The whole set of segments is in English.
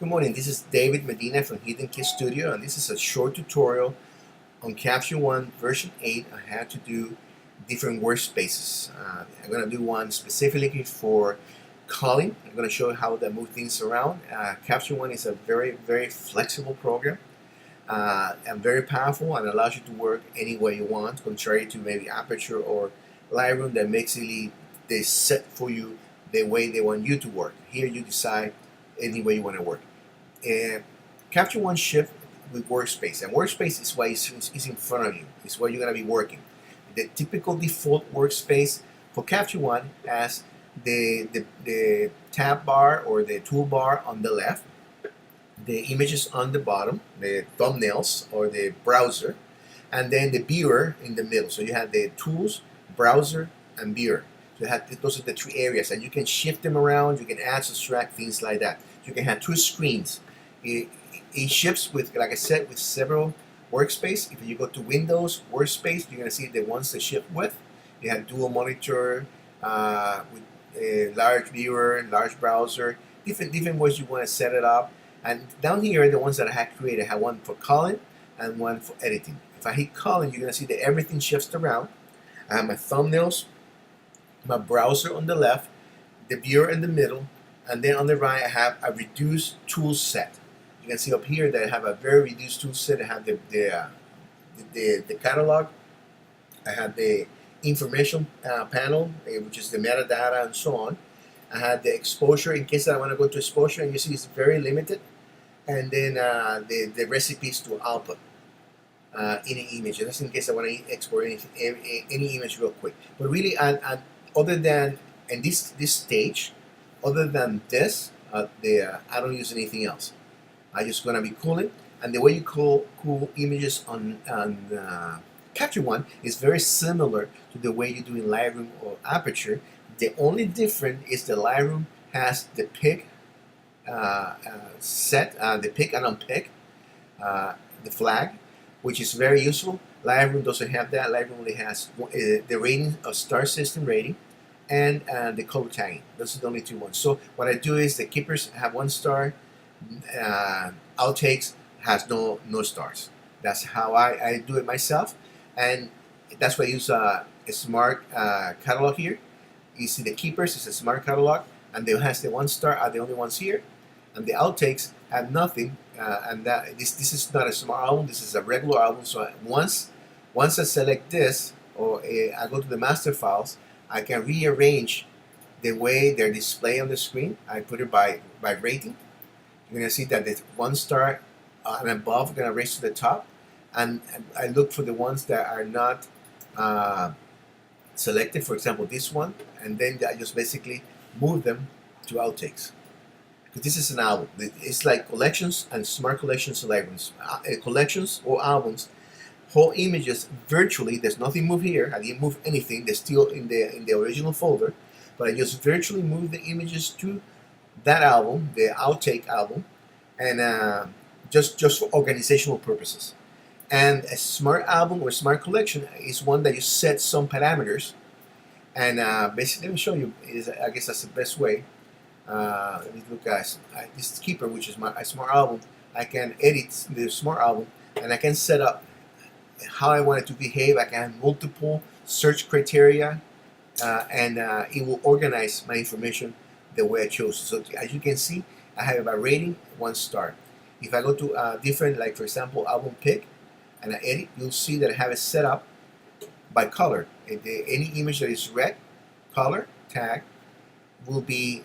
Good morning, this is David Medina from Hidden Key Studio, and this is a short tutorial on Capture One version 8 on how to do different workspaces. I'm going to do one specifically for calling. I'm going to show you how to move things around. Capture One is a very flexible program and very powerful and allows you to work any way you want, contrary to maybe Aperture or Lightroom that makes they set for you the way they want you to work. Here you decide any way you want to work. Capture One shift with Workspace, and Workspace is what is in front of you. It's where you're going to be working. The typical default workspace for Capture One has the tab bar or the toolbar on the left, the images on the bottom, the thumbnails or the browser, and then the viewer in the middle. So you have the tools, browser, and viewer. So you have those are the three areas, and you can shift them around. You can add, subtract, things like that. You can have two screens. It shifts with, like I said, with several workspace. If you go to Windows Workspace, you're going to see the ones that shift with. You have dual monitor with a large viewer, large browser, different ways you want to set it up. And down here, the ones that I have created, I have one for calling and one for editing. If I hit calling, you're going to see that everything shifts around. I have my thumbnails, my browser on the left, the viewer in the middle, and then on the right I have a reduced tool set. You can see up here that I have a very reduced tool set. I have the catalog, I have the information panel, which is the metadata and so on. I have the exposure in case I want to go to exposure, and you see it's very limited. And then the recipes to output any image. That's in case I want to export any image real quick. But really, other than in this stage, other than this, I don't use anything else. I'm just gonna be cooling, and the way you cool images on Capture One is very similar to the way you do in Lightroom or Aperture. The only difference is the Lightroom has the pick set, the pick and unpick, the flag, which is very useful. Lightroom doesn't have that. Lightroom only has the rating, a star system rating, and the color tagging. Those are the only two ones. So what I do is the keepers have 1 star, outtakes has no stars. That's how I do it myself, and that's why I use a smart catalog here. You see the keepers is a smart catalog, and it has the 1 star are the only ones here, and the outtakes have nothing. And that this is not a smart album. This is a regular album. So once I select this, or I go to the master files, I can rearrange the way they're displayed on the screen. I put it by rating. You're going to see that the 1 star and above are going to raise to the top, and I look for the ones that are not selected. For example, this one, and then I just basically move them to outtakes. Because this is an album. It's like collections and smart collections albums. Collections or albums, whole images virtually. There's nothing moved here. I didn't move anything. They're still in the original folder, but I just virtually moved the images to that album, the outtake album, and just for organizational purposes. And a smart album or smart collection is one that you set some parameters, and basically, let me show you. I guess that's the best way. Let me look at this keeper, which is my smart album. I can edit the smart album, and I can set up how I want it to behave. I can have multiple search criteria, and it will organize my information the way I chose. So as you can see, I have a rating 1 star. If I go to different, like for example, album pick, and I edit, you'll see that I have it set up by color. Any image that is red, color, tag, will be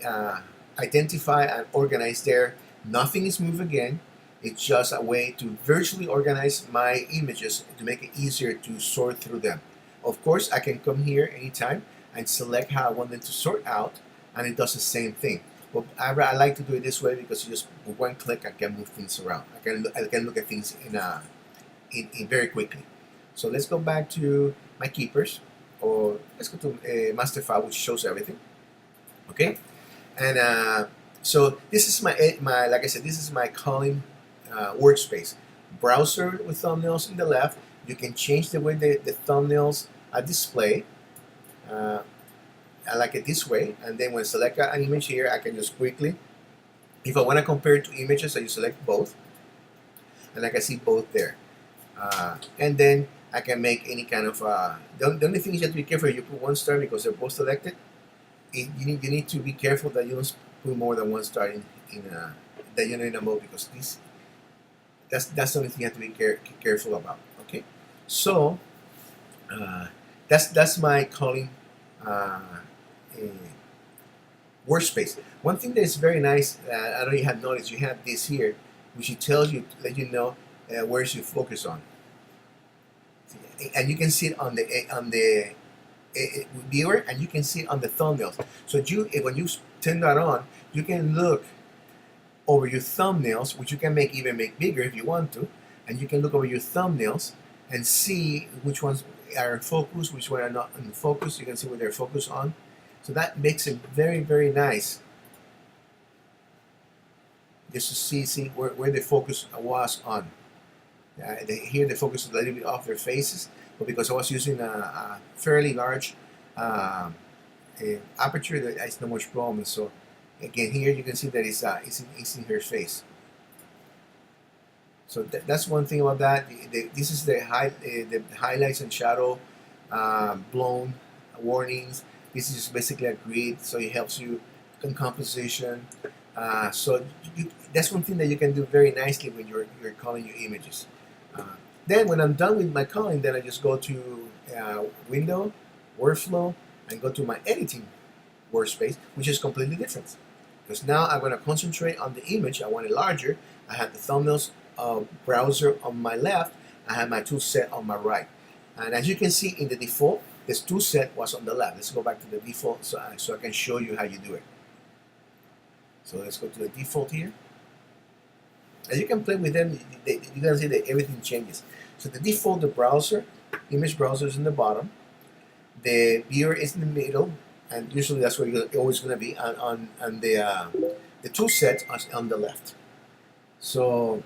identified and organized there. Nothing is moved again. It's just a way to virtually organize my images to make it easier to sort through them. Of course, I can come here anytime and select how I want them to sort out, and it does the same thing. But I like to do it this way because you just with 1 click I can move things around. I can look at things in very quickly. So let's go back to my keepers, or let's go to a master file which shows everything. Okay, and so this is my like I said, this is my calling workspace. Browser with thumbnails in the left. You can change the way the thumbnails are displayed. I like it this way, and then when I select an image here, I can just quickly If I want to compare two images, I just select both, and I can see both there. And then I can make any kind of, the only thing you have to be careful, you put one star because they're both selected. You need to be careful that you don't put more than one star in that you're in a mode, because that's the only thing you have to be careful about. Okay, so that's my calling uh, workspace. One thing that is very nice, I don't know you have noticed, you have this here, which it tells you, let you know where you focus on, and you can see it on the viewer, and you can see it on the thumbnails. So when you turn that on, you can look over your thumbnails, which you can even make bigger if you want to, and you can look over your thumbnails and see which ones are in focus, which ones are not in focus. You can see what they're focused on. So that makes it very, very nice, just to see where the focus was on. Here the focus is a little bit off their faces, but because I was using a fairly large aperture, there is no much problem. So again, here you can see that it's in her face. So that's one thing about that. This is the highlights and shadow blown warnings. This is basically a grid, so it helps you in composition. So that's one thing that you can do very nicely when you're calling your images. Then when I'm done with my calling, then I just go to Window, Workflow, and go to my editing workspace, which is completely different. Because now I'm going to concentrate on the image. I want it larger. I have the thumbnails browser on my left. I have my tool set on my right. And as you can see in the default, this tool set was on the left. Let's go back to the default so I can show you how you do it. So let's go to the default here. As you can play with them, you're going to see that everything changes. So the default, the browser, image browser is in the bottom. The viewer is in the middle, and usually that's where you're always going to be. On the tool set is on the left. So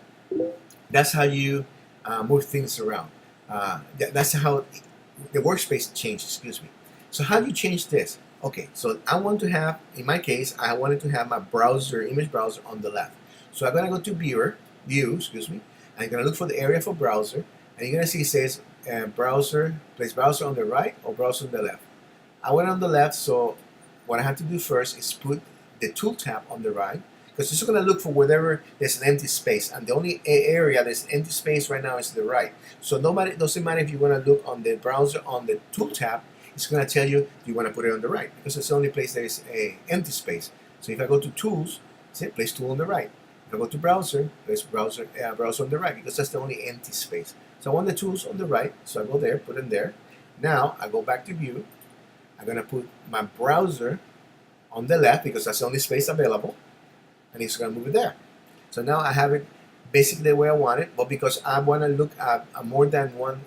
that's how you move things around. That's how the workspace changes. Excuse me. So how do you change this? Okay, so I want to have, in my case, I wanted to have my browser, image browser on the left. So I'm going to go to view, excuse me. I'm going to look for the area for browser, and you're going to see it says browser, place browser on the right or browser on the left. I went on the left, so what I have to do first is put the tool tab on the right, because it's going to look for wherever there's an empty space, and the only area there's empty space right now is the right. So it doesn't matter if you want to look on the browser on the tool tab, it's going to tell you you want to put it on the right, because it's the only place there is a empty space. So if I go to tools, say place tool on the right. If I go to browser, place browser on the right, because that's the only empty space. So I want the tools on the right, so I go there, put them there. Now I go back to view. I'm going to put my browser on the left because that's the only space available, and it's going to move it there. So now I have it basically the way I want it, but because I want to look at more than one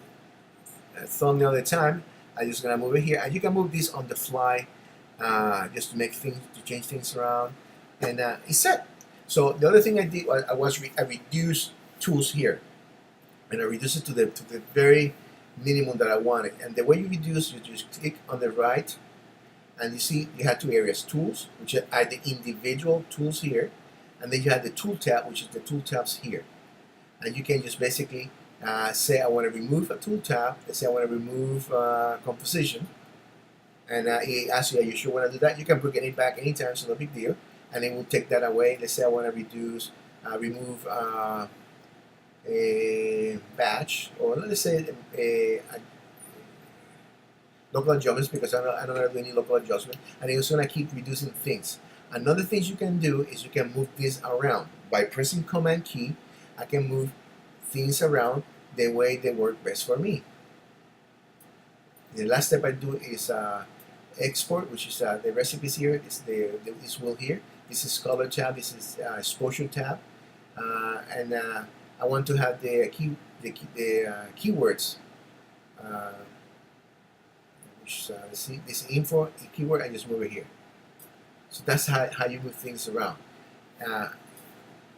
thumbnail at a time, I'm just going to move it here. And you can move this on the fly just to change things around, and it's set. So the other thing I did was I reduced tools here, and I reduced it to the very minimum that I wanted. And the way you reduce, you just click on the right, and you see you have two areas: tools, which are the individual tools here, and then you have the tool tab, which is the tool tabs here. And you can just basically say I want to remove a tool tab. Let's say I want to remove composition, and it asks you, are you sure you want to do that? You can bring it back anytime, so no big deal. And it will take that away. Let's say I want to remove a batch, or let's say a local adjustments, because I don't want to do any local adjustment, and it's going to keep reducing things. Another thing you can do is you can move this around by pressing Command key. I can move things around the way they work best for me. The last step I do is export, which is the recipes here. It's this wheel here. This is color tab. This is exposure tab, and I want to have the keywords. Let's see, this info keyword. I just move it here. So that's how you move things around.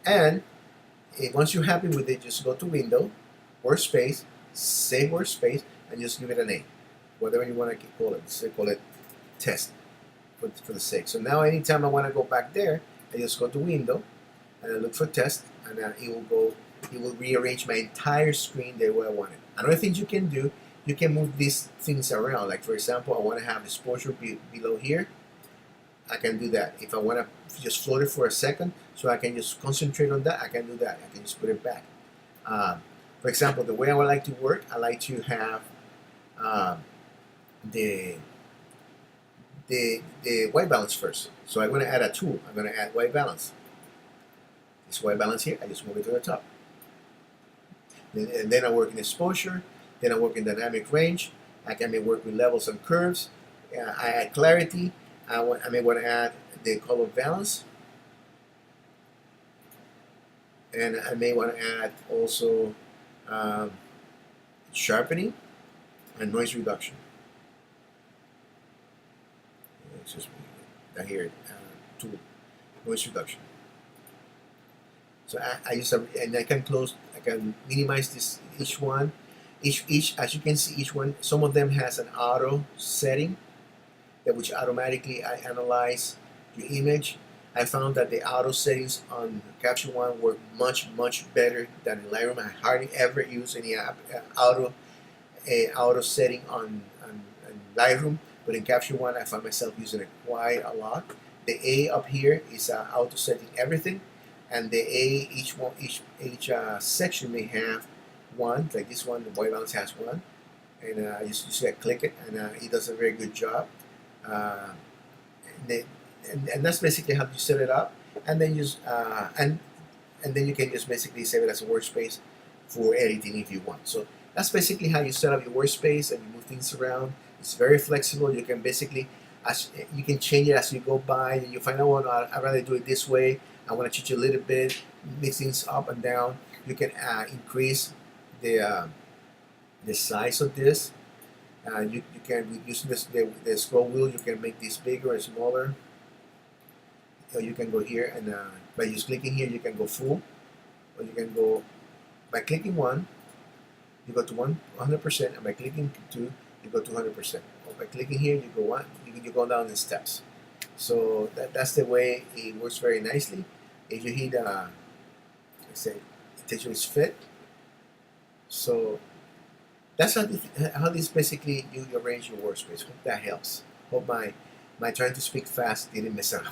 And once you're happy with it, just go to Window, Workspace, save Workspace, and just give it a name, whatever you want to call it. Just call it Test for the sake. So now anytime I want to go back there, I just go to Window, and I look for test, and it will rearrange my entire screen the way I want it. Another thing you can do, you can move these things around. Like for example, I want to have exposure below here. I can do that. If I want to just float it for a second, so I can just concentrate on that, I can do that. I can just put it back. For example, the way I would like to work, I like to have the white balance first. So I'm going to add a tool. I'm going to add white balance. This white balance here, I just move it to the top. And then I work in exposure. Then I work in dynamic range. I can work with levels and curves. I add clarity. I may want to add the color balance. And I may want to add also sharpening and noise reduction. It's just here, tool, noise reduction. So I use and I can close, I can minimize this each one. Each as you can see, each one, some of them has an auto setting that which automatically I analyze your image. I found that the auto settings on Capture One work much better than in Lightroom. I hardly ever use any auto setting on Lightroom, but in Capture One I find myself using it quite a lot. The A up here is auto setting everything, and the A each section may have one, like this one. The white balance has one, and you see I click it, and it does a very good job. And that's basically how you set it up, and then and then you can just basically save it as a workspace for editing if you want. So that's basically how you set up your workspace and you move things around. It's very flexible. You can basically you can change it as you go by, and you find out, well, I'd rather do it this way. I want to change a little bit, mix things up and down. You can increase the size of this. You can use the scroll wheel. You can make this bigger and smaller. So you can go here, and by just clicking here, you can go full, or you can go by clicking one, you go to 100%, and by clicking two, you go to 100%. Or by clicking here, you go one, you go down in steps. So that's the way it works very nicely. If you hit, let's say, attention is fit. So that's how this basically you arrange your workspace. Hope that helps. Hope my trying to speak fast didn't mess up.